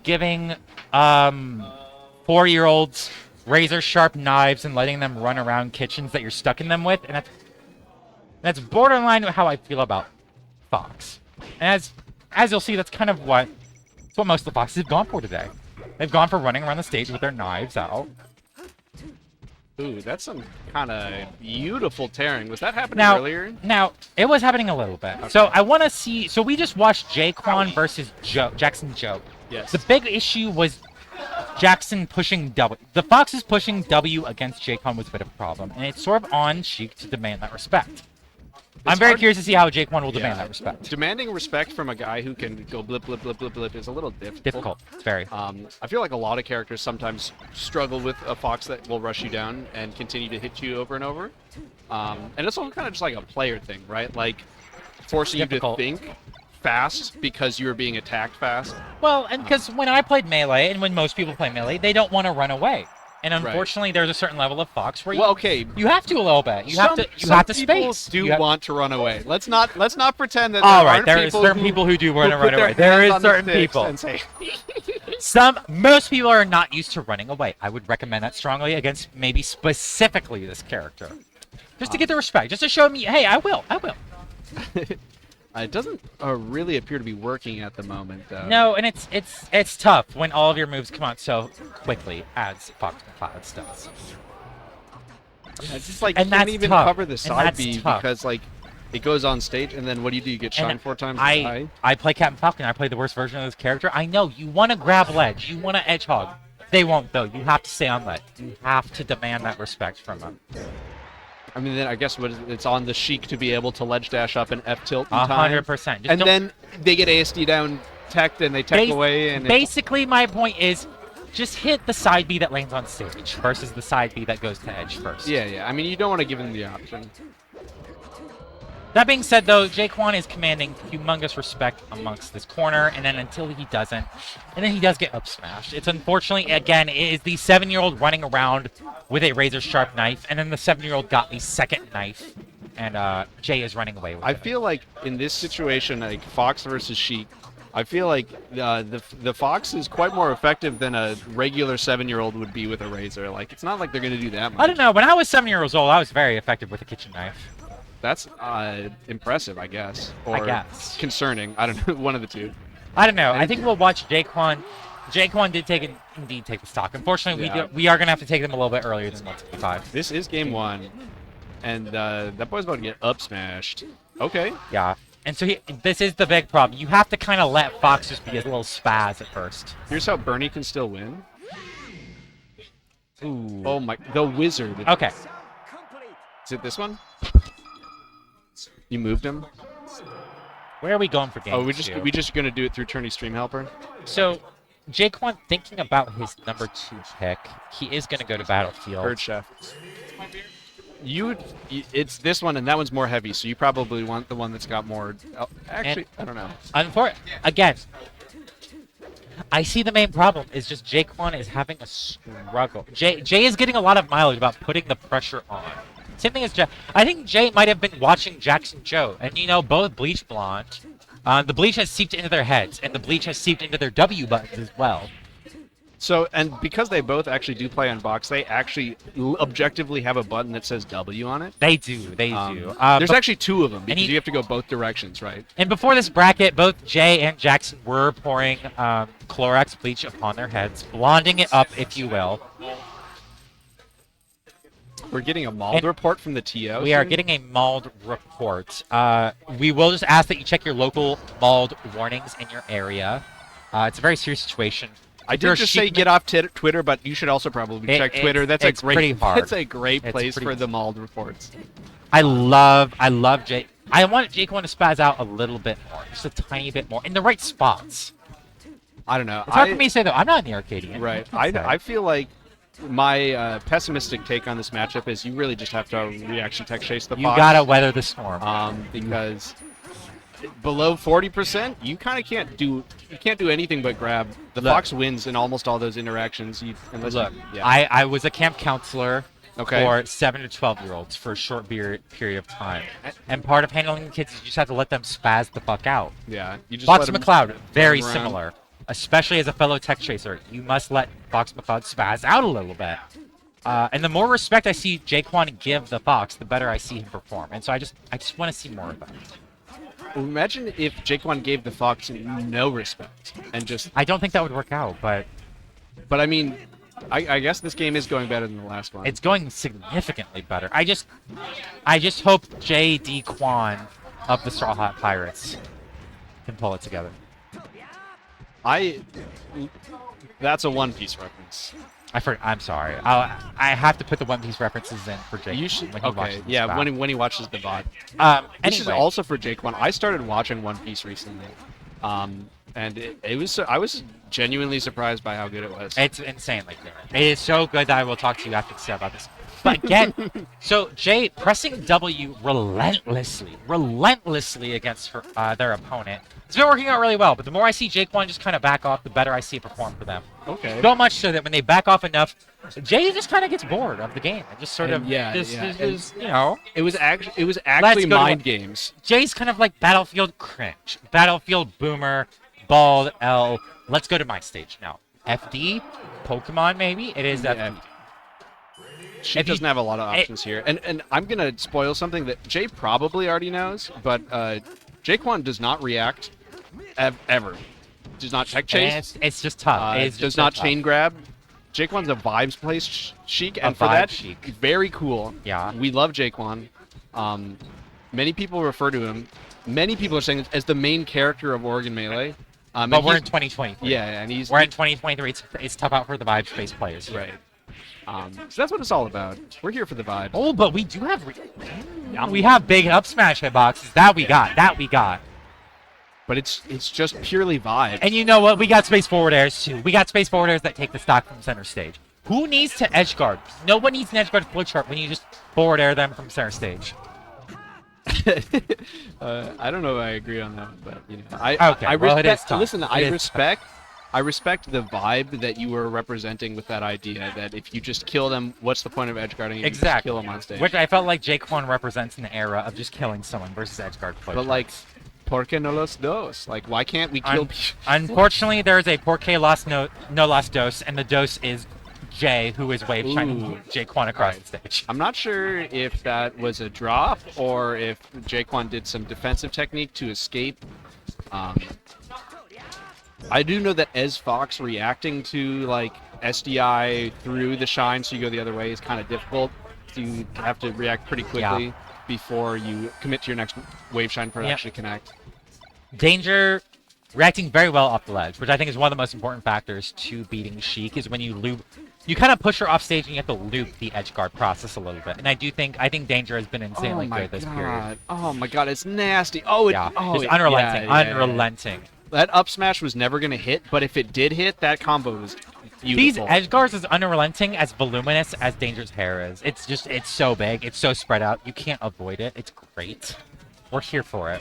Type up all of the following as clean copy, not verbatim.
giving 4-year-olds razor-sharp knives and letting them run around kitchens that you're stuck in them with, and that's borderline how I feel about Fox. And as you'll see, that's kind of what most of the Foxes have gone for today. They've gone for running around the stage with their knives out. Ooh, that's some kind of beautiful tearing. Was that happening earlier? Now, it was happening a little bit. Okay. So I want to see... So we just watched Jaquan versus Jackson Joe. Yes. The big issue was Jackson pushing W. The Foxes pushing W against Jaquan was a bit of a problem. And it's sort of on Sheik to demand that respect. I'm very curious to see how Jaquan will demand that respect. Demanding respect from a guy who can go blip, blip, blip, blip, blip is a little difficult. It's very. I feel like a lot of characters sometimes struggle with a Fox that will rush you down and continue to hit you over and over. And it's all kind of just like a player thing, right? Like forcing you to think fast because you're being attacked fast. Well, and because when I played Melee, and when most people play Melee, they don't want to run away. And unfortunately, there's a certain level of Fox where you have to a little bit. You have to space. People do want to run away. Let's not pretend that there are certain people who do want to run away. There is certain people. Most people are not used to running away. I would recommend that strongly against maybe specifically this character, just to get the respect, just to show me, hey, I will. It doesn't really appear to be working at the moment, though. No, and it's tough when all of your moves come out so quickly, as Fox Clouds does. Yeah, it's just like you can't even cover the side B because like it goes on stage, and then what do? You get shine 4 times. I play Captain Falcon. I play the worst version of this character. I know you want to grab ledge, you want to edge hog. They won't though. You have to stay on ledge. You have to demand that respect from them. I mean, then I guess it's on the Sheik to be able to ledge dash up and F tilt in time. 100%. And then they get ASD down teched and they tech away. And basically, my point is just hit the side B that lands on stage versus the side B that goes to edge first. Yeah. I mean, you don't want to give them the option. That being said, though, Jaquan is commanding humongous respect amongst this corner, and then until he doesn't, and then he does get up smashed. It's unfortunately, again, it is the 7-year-old running around with a razor-sharp knife, and then the 7-year-old got the second knife, and Jay is running away with it. I feel like in this situation, like Fox versus Sheik, I feel like the Fox is quite more effective than a regular 7-year-old would be with a razor. Like, it's not like they're going to do that much. I don't know. When I was 7 years old, I was very effective with a kitchen knife. That's impressive, I guess. Or concerning. I don't know. One of the two. I don't know. I think we'll watch Jaquan. Jaquan did indeed take the stock. Unfortunately, we are going to have to take them a little bit earlier than 165. This is game 1. And that boy's about to get up smashed. Okay. Yeah. And so this is the big problem. You have to kind of let Fox just be a little spaz at first. Here's how Bernie can still win. Ooh. Oh my. The wizard. Okay. Is it this one? You moved him? Where are we going for game 2? we just gonna do it through Tourney Stream Helper? So, Jaquan thinking about his number 2 pick, he is gonna go to Battlefield. Bird Chef. It's this one, and that one's more heavy, so you probably want the one that's got more. Actually, I don't know. Again, I see the main problem is just Jaquan is having a struggle. Jay is getting a lot of mileage about putting the pressure on. Same thing as Jay. I think Jay might have been watching Jackson Joe, and both bleach blonde. The bleach has seeped into their heads, and the bleach has seeped into their W buttons as well. So, and because they both actually do play on box, they actually objectively have a button that says W on it. They do. They do. There's actually 2 of them because you have to go both directions, right? And before this bracket, both Jay and Jackson were pouring Clorox bleach upon their heads, blonding it up, if you will. We're getting a mauled report from the TO. We are getting a mauled report. We will just ask that you check your local mauled warnings in your area. It's a very serious situation. I did just say get off Twitter, but you should also probably check Twitter. That's a great place for the mauled reports. I love Jay. I want Jaquan to spaz out a little bit more, just a tiny bit more, in the right spots. I don't know. It's hard for me to say, though. I'm not in the Arcadian. Right. I feel like my pessimistic take on this matchup is you really just have to reaction tech chase the Fox. You gotta weather the storm. Because below 40%, you kind of can't do anything but grab. The Fox wins in almost all those interactions. I was a camp counselor for 7 to 12-year-olds for a short period of time, and part of handling the kids is you just have to let them spaz the fuck out. Yeah, you just Fox McCloud, very similar. especially as a fellow tech chaser, you must let Fox McCloud spaz out a little bit. And the more respect I see Jaquan give the Fox, the better I see him perform. And so I just want to see more of that. Imagine if Jaquan gave the Fox no respect and just... I don't think that would work out, but... But I mean, I guess this game is going better than the last one. It's going significantly better. I just hope J.D. Quan of the Straw Hat Pirates can pull it together. That's a One Piece reference. I'm sorry. I have to put the One Piece references in for Jake. You should. When he Okay. Yeah. When he watches the VOD. This is Anyway. also for Jake One. I started watching One Piece recently, and I was genuinely surprised by how good it was. It's insanely good. It is so good that I will talk to you after the show about this. But so Jay pressing W relentlessly against their opponent. It's been working out really well, but the more I see Jaquan just kind of back off, the better I see it perform for them. Okay. So much so that when they back off enough, Jay just kind of gets bored of the game and just sort of you know. It was actually mind games. Jay's kind of like Battlefield cringe, Battlefield boomer, bald L. Let's go to my stage now. FD, Pokemon maybe. It is FD. She doesn't have a lot of options here, and I'm gonna spoil something that Jay probably already knows, but Jaquan does not react ever. Does not tech chase. It's just tough. Does not chain grab. Jaquan's a vibes play Sheik, and for that, Sheik. Very cool. Yeah. We love Jaquan. Many people refer to him. Many people are saying as the main character of Oregon Melee. But we're in 2023. Yeah, and we're in 2023. It's tough out for the vibes-based players. Right. So that's what it's all about. We're here for the vibes. Oh, but we do have we have big up smash hitboxes. That we got. But it's just purely vibe. And you know what? We got space forward airs too. We got space forward airs that take the stock from center stage. Who needs to edge guard? No one needs an edge guard flip chart when you just forward air them from center stage. I don't know if I agree on that, but you know, I respect. It is tough. Listen, I respect the vibe that you were representing with that idea that if you just kill them, what's the point of edge guarding? If you just kill them on stage. Which I felt like Jaquan represents an era of just killing someone versus edge guard flip. But like, ¿por qué no los dos? Like, why can't we kill? Unfortunately, there is a ¿por qué no las dos, and the dos is Jay, who is wave shining Jaquan across the stage. I'm not sure if that was a drop or if Jaquan did some defensive technique to escape. I do know that as Fox reacting to like SDI through the shine, so you go the other way, is kind of difficult. So you have to react pretty quickly before you commit to your next wave shine for it to actually connect. Dang3r reacting very well off the ledge, which I think is one of the most important factors to beating Sheik, is when you loop. You kind of push her off stage and you have to loop the edge guard process a little bit. And I think Dang3r has been insanely good this period. Oh my god, it's nasty. Oh, it's unrelenting. Unrelenting. That up smash was never going to hit, but if it did hit, that combo was beautiful. These edge guards is unrelenting, as voluminous as Dang3r's hair is. It's so big. It's so spread out. You can't avoid it. It's great. We're here for it.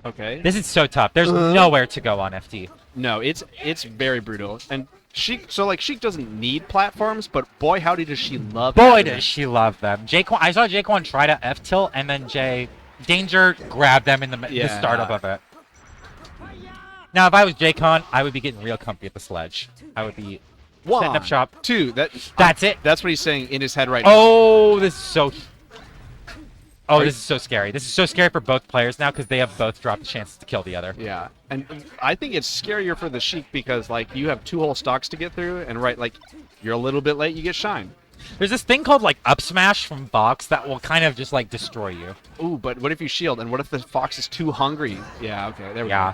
Okay. This is so tough. There's nowhere to go on FD. No, it's very brutal. And Sheik doesn't need platforms, but boy howdy does she love them. Boy does she love them. I saw Jaquan try to F tilt, and then Dang3r grabbed them in the startup of it. Now, if I was Jaquan, I would be getting real comfy at the sledge. I would be setting up shop. 2. That's it. That's what he's saying in his head right now. Oh, this is so... Oh, this is so scary. This is so scary for both players now because they have both dropped chances to kill the other. Yeah, and I think it's scarier for the Sheik because, like, you have 2 whole stocks to get through, and like, you're a little bit late, you get shine. There's this thing called, like, up smash from Fox that will kind of just, like, destroy you. Ooh, but what if you shield, and what if the Fox is too hungry? Yeah, okay, there we go.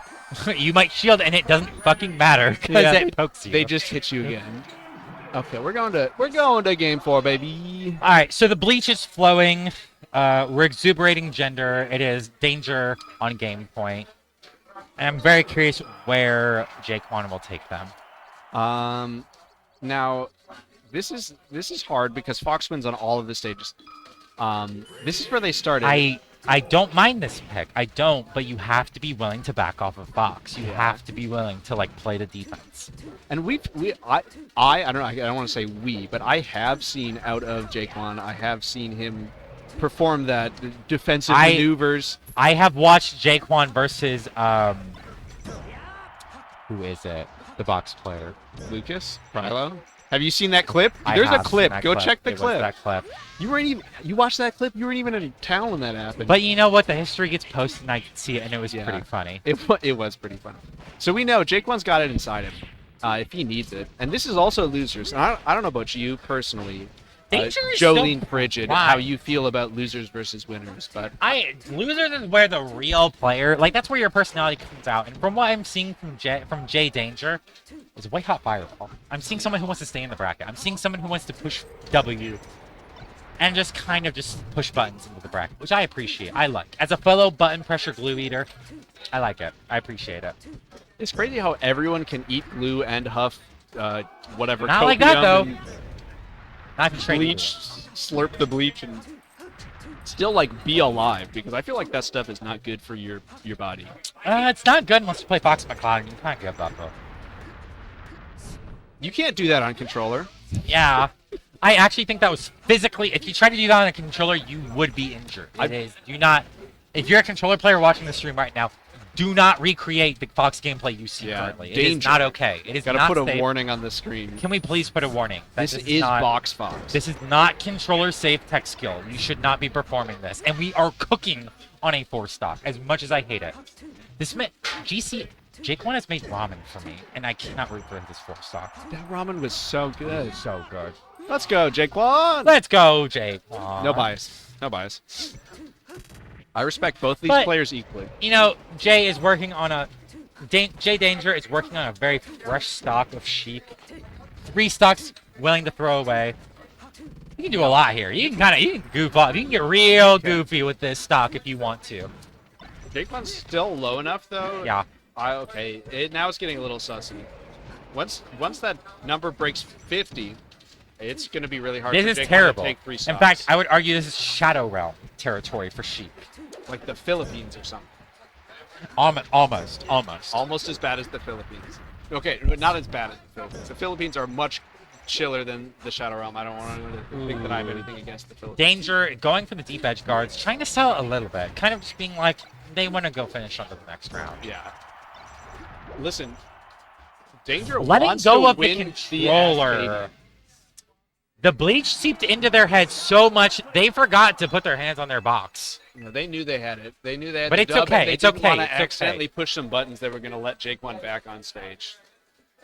You might shield, and it doesn't fucking matter because it pokes you. They just hit you again. Okay, we're going to game 4, baby. All right, so the bleach is flowing. We're exuberating gender. It is Dang3r on game point. And I'm very curious where Jaquan will take them. Now, this is hard because Fox wins on all of the stages. This is where they started. I don't mind this pick. I don't, but you have to be willing to back off of Fox. You have to be willing to like play the defense. And I don't know. I don't want to say we, but I have seen out of Jaquan. I have seen him perform that defensive maneuvers. I have watched Jaquan versus Who is it? The box player. Lucas? Prilo? Have you seen that clip? I There's a have seen clip. that Go clip. check the It was clip. that clip. You weren't even. You watched that clip. You weren't even in town when that happened. But you know what? The history gets posted, and I can see it, and it was Yeah. pretty funny. It was pretty funny. So we know Jake1's got it inside him, if he needs it. And this is also losers. And I don't know about you personally, Danger is still Jolene Frigid, fine. how you feel about losers versus winners, but Losers is where the real player, like that's where your personality comes out. And from what I'm seeing from Jay Danger, is white hot fireball. I'm seeing someone who wants to stay in the bracket. I'm seeing someone who wants to push W, and just kind of just push buttons into the bracket, which I appreciate. I like. As a fellow button pressure glue eater, I like it. I appreciate it. it's crazy how everyone can eat glue and huff whatever. Not like that copium though. and Not if you trade bleach, slurp the bleach, and still like be alive, because I feel like that stuff is not good for your body. It's not good unless you play Fox McCloud. You can't give up though. You can't do that on controller. Yeah. I actually think that was physically, if you try to do that on a controller, you would be injured. If you're a controller player watching the stream right now, do not recreate the Fox gameplay you see currently. It is not okay. It is Gotta not put a safe. warning on the screen. Can we please put a warning? that This is not, Box Fox. This is not controller safe tech skill. You should not be performing this. And we are cooking on a 4 stock, as much as I hate it. This meant Jake1 has made ramen for me, and I cannot root for this 4 stock. That ramen was so good. So good. Let's go, Jake1. Let's go, Jake1. No bias. No bias. I respect both these But- players equally. You know, Jay is working on a... Jay Danger is working on a very fresh stock of Sheik. 3 stocks willing to throw away. You can do a lot here. You can goof off. You can get real goofy with this stock if you want to. Jake1's still low enough, though. Yeah. Okay. Now it's getting a little sussy. Once that number breaks 50, it's going to be really hard for This is Jake1 terrible. to take 3 In stocks. fact, I would argue this is Shadow Realm territory for Sheik. like the Philippines or something. Almost. Almost as bad as the Philippines. Okay, not as bad as the Philippines. The Philippines are much chiller than the Shadow Realm. I don't want to think that I have anything against the Philippines. Danger, going for the deep edge guards, trying to sell it a little bit. Kind of just being like, they want to go finish on to the next round. Yeah. Listen, Danger Letting wants go to of the win controller. ASSCADIAN. The bleach seeped into their head so much, they forgot to put their hands on their box. You know, they knew they had it. They knew they had But the it's dub, okay, and they it's didn't okay, want to it's okay. accidentally push some buttons that were going to let Jake1 back on stage.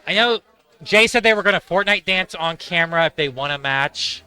I know Jay said they were going to Fortnite dance on camera if they won a match.